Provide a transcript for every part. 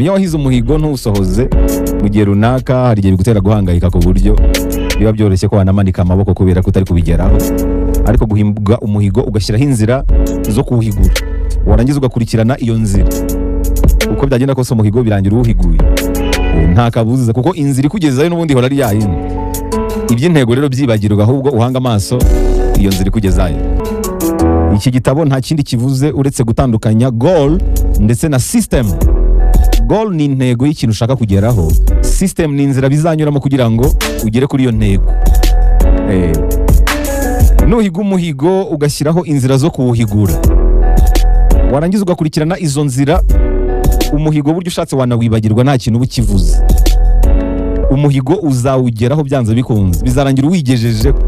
iyo wahize umuhigo ntusohoze mu gihe runaka, hari igihe bigutera guhangayika ku buryo biba byoroshye ko wanamanika amaboko kubera ko utari kubigeraho. Ariko guhiga umuhigo ugashyiraho inzira zo kuwuhigura, warangiza ugakurikirana iyo nzira, uko byagenda kose umuhigo birangira uwuhiguye nta kabuza, kuko inzira ikugezayo n'ubundi ihora ari yayindi. Iby'intego rero byibagirwa, ahubwo uhanga amaso iyo nzira ikugezayo. Iki gitabo nta kindi kivuze uretse gutandukanya goal ndetse na system. Goal ni intego y'ikintu ushaka kugeraho, system ni inzira bizanyuramo kugira ngo ugere kuri iyo ntego. Nuhiga umuhigo ugashyiraho inzira zo kuwuhigura, warangiza ugakurikirana izo nzira, umuhigo buryo ushatse wanawibagirwa nta kintu uba ukivuze. Umuhigo uzawugeraho byanze bikunze, bizarangira uwigejejeho,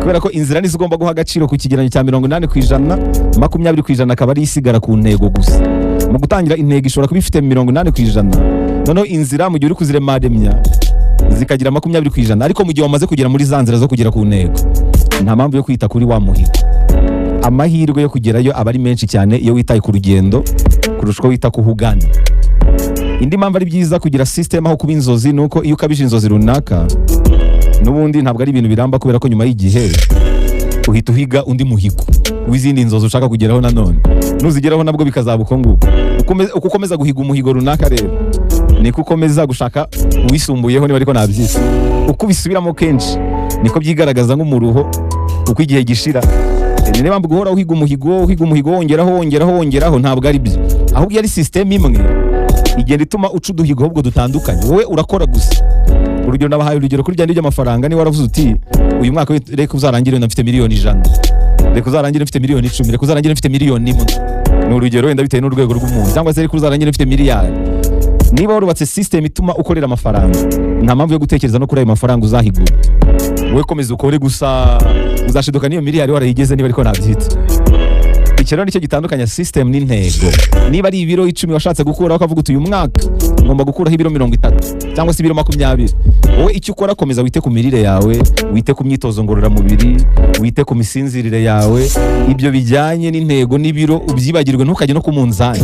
kubera ko inzira nizo ugomba guha agaciro ku kigereranyo cya 80%, 20% akaba ari isigara ku ntego gusa. Mu gutangira intego ishobora kuba ifite 80%, noneho inzira mu gihe uri kuziremaremya zikagira 20%, ariko mu gihe wamaze kugera muri za nzira zo kugera ku ntego, nta mpamvu yo kwita kuri wa muhigo. Amahirwe yo kugerayo aba ari menshi cyane iyo witaye ku rugendo kurusha uko wita kuhugana. Indi mpamvu ari byiza kugira system aho kuba inzozi, nuko iyo ukabije inzozi runaka n'ubundi ntabwo ari ibintu biramba, kubera ko nyuma y'igihe uhita uhiga undi muhigo w'izindi nzozi ushaka kugeraho nanone, nuzigeraho nabwo bikazaba uko nguko. Uko ukomeza guhiga umuhigo runaka rero niko ukomeza gushaka uwisumbuyeho, niba ariko nabyise. Uko ubisubiramo kenshi niko byigaragaza nk'umuruho uko igihe gishira. Ni niba guhora uhiga umuhigo wongeraho ntabwo ari byo, ahubwo ari system imwe igenda ituma uca uduhigo ahubwo dutandukanye. Wowe urakora gusa. Urugero nabahaye urugero kuri ryandi ry'amafaranga, ni waravuze uti uyu mwaka reka uzarangire mfite miliyoni 100, reka uzarangire mfite miliyoni 10, reka uzarangire mfite miliyoni 1. Ni urugero wenda bitewe n'urwego rw'umuntu, cyangwa se reka uzarangire mfite miliyari. Niba warubatse system ituma ukorera amafaranga, nta mpamvu yo gutekereza no kuri ayo mafaranga uzahigura. Wowe komeza ukore gusa, uzashiduka niyo miliyari warayigeze niba ariko nabyita. Iki rero nicyo gitandukanya system n'intego. Niba ari ibiro 10 washatse gukura, ukavuga uti uyu mwaka ngomba gukuraho ibiro 30 cyangwa se ibiro 20, wowe icyo ukora komeza wite ku mirire yawe, wite ku myitozo ngororamubiri, wite ku misinzirire yawe. Ibyo bijyanye n'intego n'ibiro ubyibagirwe, ntukajye no ku munzani,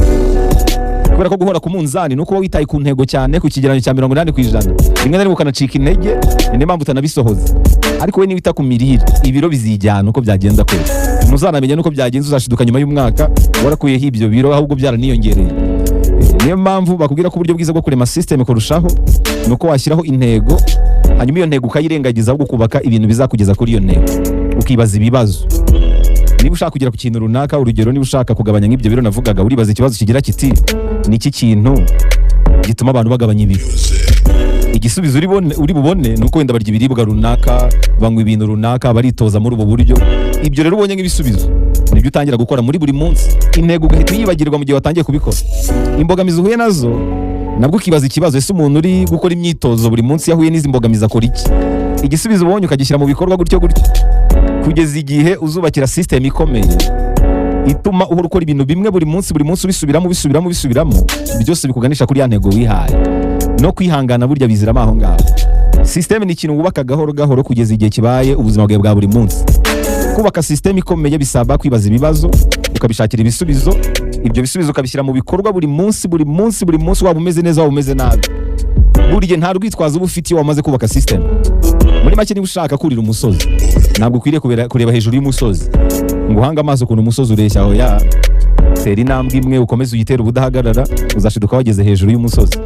kubera ko guhora ku munzani nuko wowe witaye ku ntego cyane, ku kigereranyo cya 80%, rimwe na rimwe ukanacika intege, ni mpamvu utanabisohoza. Ariko we niwita ku mirire, ibiro bizijyana uko byagenda kose. Ntuzanamenya nuko byagenze, uzashiduka nyuma y'umwaka warakuyeho ibyo biro ahubwo byaraniyongereye. Niyo mpamvu bakubwira ko uburyo bwiza bwo kurema system kurushaho nuko washyiraho intego, hanyuma iyo ntego ukayirengagiza, ahubwo kubaka ibintu bizakugeza kuri iyo ntego, ukibaza ibibazo. Niba ushaka kugera ku kintu runaka, urugero niba ushaka kugabanya nk'ibyo biro navugaga, uribaza ikibazo kigira kiti niki kintu gituma abantu bagabanya ibiro. Igisubizo uri bubone nuko wenda barya ibiribwa runaka, banywa ibintu runaka, baritoza muri ubu buryo. Ibyo rero ubonye nk'ibisubizo nibyo utangira gukora muri buri munsi, intego ugahita uyibagirwa mu gihe watangiye kubikora. Imbogamizi uhuye nazo nabwo ukibaza ikibazo, ese umuntu uri gukora imyitozo buri munsi yahuye n'izi mbogamizi akora iki? Igisubizo ubonye ukagishyira mu bikorwa gutyo kugeza igihe uzubakira system ikomeye ituma uhora ukora ibintu bimwe buri munsi ubisubiramo, byose bikuganisha kuri ya ntego wihaye. No kwihangana burya biziramo aho ngaho. System ni ikintu wubaka gahoro gahoro kugeza igihe kibaye ubuzima bwawe bwa buri munsi. Kubaka system ikomeye bisaba kwibaza ibibazo, ukabishakira ibisubizo, ibyo bisubizo ukabishyira mu bikorwa buri munsi, waba umeze neza waba umeze nabi. Burya nta rwitwazo uba ufite iyo wamaze kubaka system. Muri make niba ushaka kurira umusozi, ntabwo ukwiriye kureba hejuru y'umusozi ngo uhange amaso ukuntu umusozi ureshya. Aho ya tera intambwe imwe ukomeze uyitera ubudahagarara, uzashiduka wageze hejuru y'umusozi.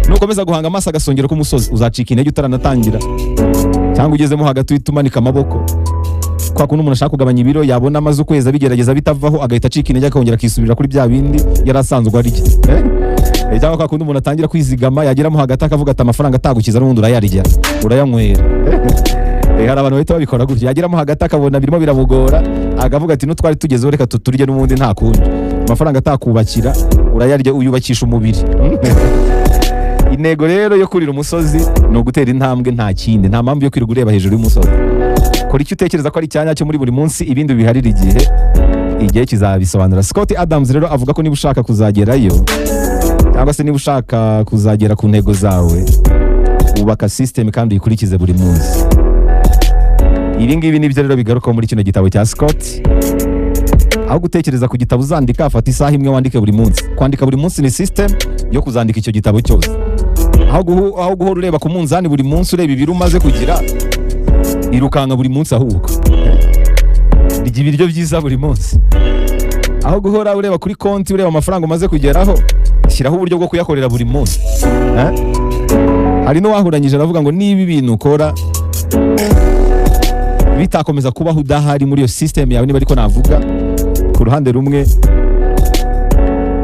Nukomeza guhanga amaso agasongera k'umusozi, uzacika intege utaranatangira, cyangwa ugezemo hagati uhita umanika amaboko. Kwa kuntu umuntu ashaka kugabanya ibiro, yabona amaze ukwezi abigerageza bitavaho, agahita acika intege akongera akisubirira kuri bya bindi yari asanzwe arya. Cyangwa kwa kuntu umuntu atangira kwizigama, yageramo hagati akavuga ati amafaranga atagukiza n'ubundi urayarya, urayanywera. Hari abantu bahita babikora gutya, yageramo hagati akabona birimo biramugora, akavuga ati n'utwari tugezeho reka tuturye n'ubundi nta kundi. Amafaranga atakubakira urayarya, uyubakisha umubiri. Intego rero yo kurira umusozi ni ugutera intambwe, nta kindi. Nta mpamvu yo kwirirwa ureba hejuru y'umusozi. Kora icyo utekereza ko ari icyanya cyo muri buri munsi, ibindi biharira igihe kizabisobanura. Scott Adams rero avuga ko niba ushaka kuzagerayo, cyangwa se niba ushaka kuzagera ku ntego zawe, ubaka system kandi uyikurikize buri munsi. Ibi ngibi nibyo rero bigaruka muri kino gitabo cya Scott. aho gutekereza ku gitabo uzandika, fata isaha imwe wandike buri munsi. Kwandika buri munsi ni system yo kuzandika icyo gitabo cyose. Aho guhora ureba ku munzani buri munsi ureba ibiro umaze kugira, irukanka buri munsi ahubwo. Rya ibiryo byiza buri munsi. Aho guhora ureba kuri konti ureba amafaranga umaze kugeraho, shyiraho uburyo bwo kuyakorera buri munsi. Hari n'uwahuranyije aravuga ngo niba ibintu ukora bitakomeza kubaho udahari muri iyo system yawe, niba ariko navuga, ku ruhande rumwe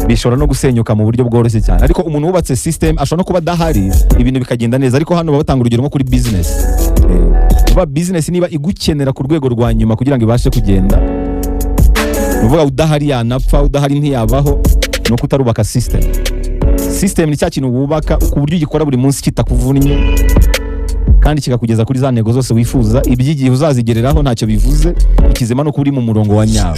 bishobora no gusenyuka mu buryo bworoshye cyane. Ariko umuntu wubatse system ashobora no kuba adahari ibintu bikagenda neza. Ariko hano batanga urugero nko kuri business. Business niba igukenera ku rwego rwa nyuma kugira ngo ibashe kugenda, uvuga udahari yanapfa, udahari ntiyabaho, no kutarubaka system. System ni cya kintu wubaka ku buryo ugikora buri munsi kitakuvunnye kandi kikakugeza kuri za ntego zose wifuza. Ibyigihe uzazigereraho ntacyo bivuze, ikizima no kuba uri mu murongo wa nyawo.